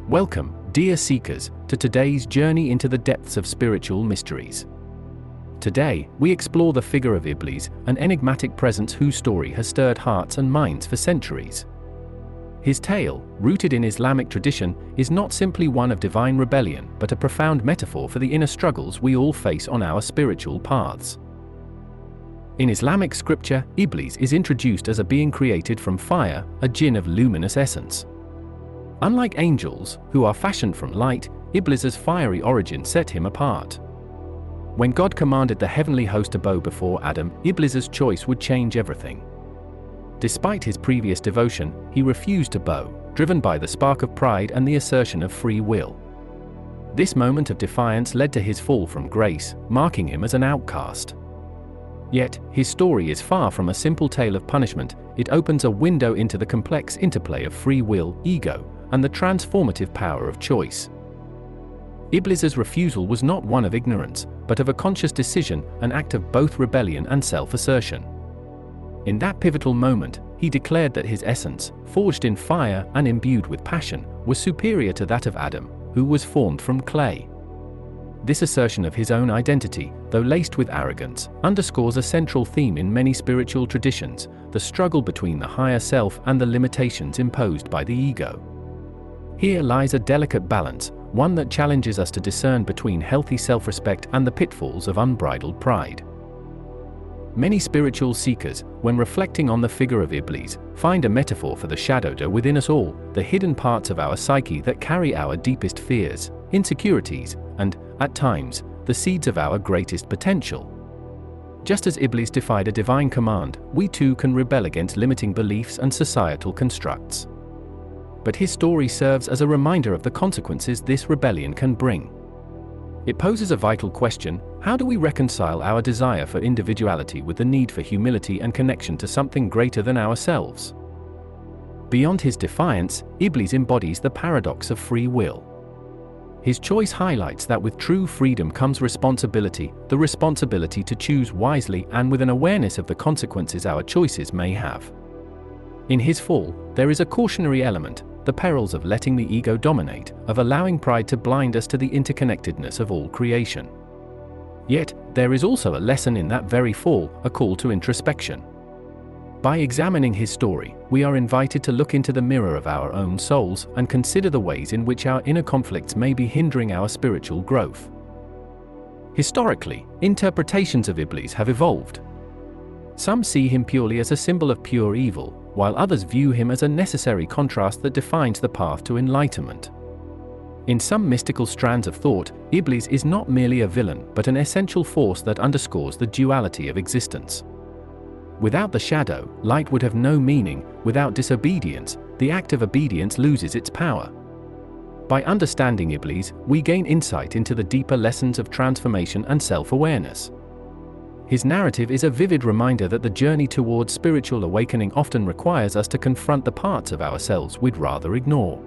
Welcome, dear seekers, to today's journey into the depths of spiritual mysteries. Today, we explore the figure of Iblis, an enigmatic presence whose story has stirred hearts and minds for centuries. His tale, rooted in Islamic tradition, is not simply one of divine rebellion but a profound metaphor for the inner struggles we all face on our spiritual paths. In Islamic scripture, Iblis is introduced as a being created from fire, a jinn of luminous essence. Unlike angels, who are fashioned from light, Iblis's fiery origin set him apart. When God commanded the heavenly host to bow before Adam, Iblis's choice would change everything. Despite his previous devotion, he refused to bow, driven by the spark of pride and the assertion of free will. This moment of defiance led to his fall from grace, marking him as an outcast. Yet, his story is far from a simple tale of punishment. It opens a window into the complex interplay of free will, ego, and the transformative power of choice. Iblis's refusal was not one of ignorance, but of a conscious decision, an act of both rebellion and self-assertion. In that pivotal moment, he declared that his essence, forged in fire and imbued with passion, was superior to that of Adam, who was formed from clay. This assertion of his own identity, though laced with arrogance, underscores a central theme in many spiritual traditions: the struggle between the higher self and the limitations imposed by the ego. Here lies a delicate balance, one that challenges us to discern between healthy self-respect and the pitfalls of unbridled pride. Many spiritual seekers, when reflecting on the figure of Iblis, find a metaphor for the shadow within us all, the hidden parts of our psyche that carry our deepest fears, insecurities, and, at times, the seeds of our greatest potential. Just as Iblis defied a divine command, we too can rebel against limiting beliefs and societal constructs. But his story serves as a reminder of the consequences this rebellion can bring. It poses a vital question: how do we reconcile our desire for individuality with the need for humility and connection to something greater than ourselves? Beyond his defiance, Iblis embodies the paradox of free will. His choice highlights that with true freedom comes responsibility, the responsibility to choose wisely and with an awareness of the consequences our choices may have. In his fall, there is a cautionary element: the perils of letting the ego dominate, of allowing pride to blind us to the interconnectedness of all creation. Yet, there is also a lesson in that very fall, a call to introspection. By examining his story, we are invited to look into the mirror of our own souls and consider the ways in which our inner conflicts may be hindering our spiritual growth. Historically, interpretations of Iblis have evolved. Some see him purely as a symbol of pure evil, while others view him as a necessary contrast that defines the path to enlightenment. In some mystical strands of thought, Iblis is not merely a villain but an essential force that underscores the duality of existence. Without the shadow, light would have no meaning. Without disobedience, the act of obedience loses its power. By understanding Iblis, we gain insight into the deeper lessons of transformation and self-awareness. His narrative is a vivid reminder that the journey towards spiritual awakening often requires us to confront the parts of ourselves we'd rather ignore.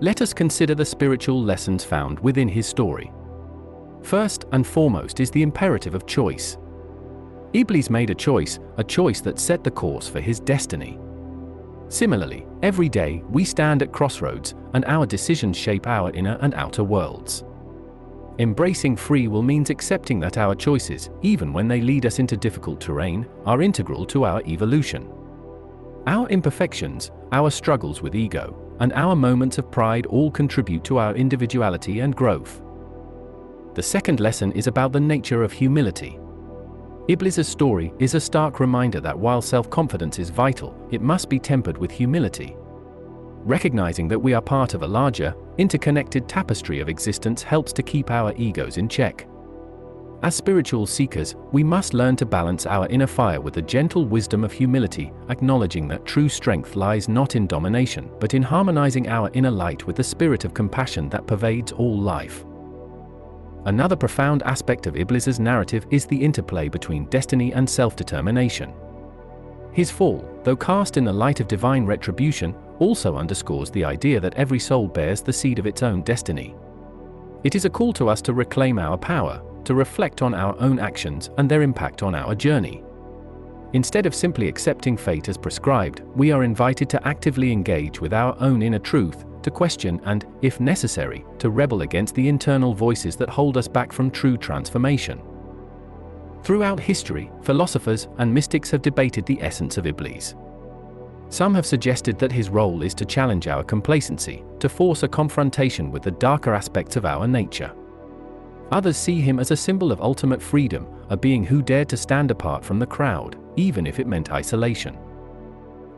Let us consider the spiritual lessons found within his story. First and foremost is the imperative of choice. Iblis made a choice that set the course for his destiny. Similarly, every day we stand at crossroads, and our decisions shape our inner and outer worlds. Embracing free will means accepting that our choices, even when they lead us into difficult terrain, are integral to our evolution. Our imperfections, our struggles with ego, and our moments of pride all contribute to our individuality and growth. The second lesson is about the nature of humility. Iblis's story is a stark reminder that while self-confidence is vital, it must be tempered with humility. Recognizing that we are part of a larger, interconnected tapestry of existence helps to keep our egos in check. As spiritual seekers, we must learn to balance our inner fire with the gentle wisdom of humility, acknowledging that true strength lies not in domination, but in harmonizing our inner light with the spirit of compassion that pervades all life. Another profound aspect of Iblis's narrative is the interplay between destiny and self-determination. His fall, though cast in the light of divine retribution, also underscores the idea that every soul bears the seed of its own destiny. It is a call to us to reclaim our power, to reflect on our own actions and their impact on our journey. Instead of simply accepting fate as prescribed, we are invited to actively engage with our own inner truth, to question and, if necessary, to rebel against the internal voices that hold us back from true transformation. Throughout history, philosophers and mystics have debated the essence of Iblis. Some have suggested that his role is to challenge our complacency, to force a confrontation with the darker aspects of our nature. Others see him as a symbol of ultimate freedom, a being who dared to stand apart from the crowd, even if it meant isolation.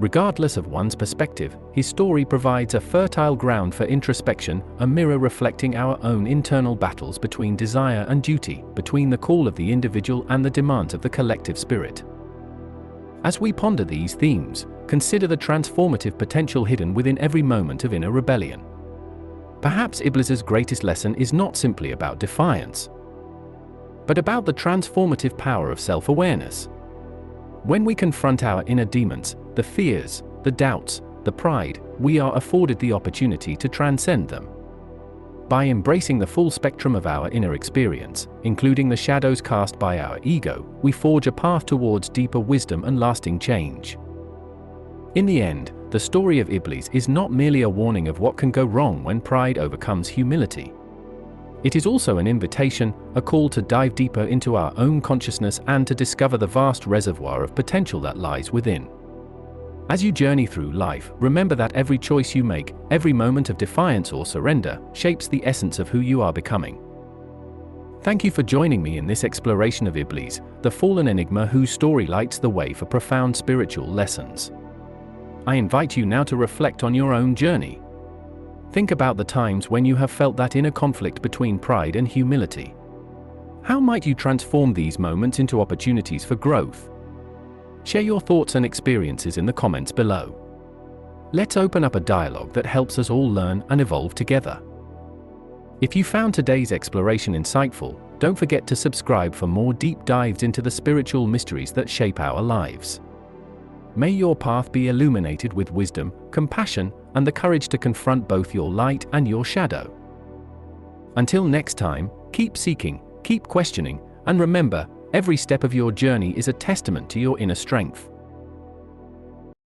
Regardless of one's perspective, his story provides a fertile ground for introspection, a mirror reflecting our own internal battles between desire and duty, between the call of the individual and the demands of the collective spirit. As we ponder these themes, consider the transformative potential hidden within every moment of inner rebellion. Perhaps Iblis's greatest lesson is not simply about defiance, but about the transformative power of self-awareness. When we confront our inner demons, the fears, the doubts, the pride, we are afforded the opportunity to transcend them. By embracing the full spectrum of our inner experience, including the shadows cast by our ego, we forge a path towards deeper wisdom and lasting change. In the end, the story of Iblis is not merely a warning of what can go wrong when pride overcomes humility. It is also an invitation, a call to dive deeper into our own consciousness and to discover the vast reservoir of potential that lies within. As you journey through life, remember that every choice you make, every moment of defiance or surrender, shapes the essence of who you are becoming. Thank you for joining me in this exploration of Iblis, the fallen enigma whose story lights the way for profound spiritual lessons. I invite you now to reflect on your own journey. Think about the times when you have felt that inner conflict between pride and humility. How might you transform these moments into opportunities for growth? Share your thoughts and experiences in the comments below. Let's open up a dialogue that helps us all learn and evolve together. If you found today's exploration insightful, don't forget to subscribe for more deep dives into the spiritual mysteries that shape our lives. May your path be illuminated with wisdom, compassion, and the courage to confront both your light and your shadow. Until next time, keep seeking, keep questioning, and remember, every step of your journey is a testament to your inner strength.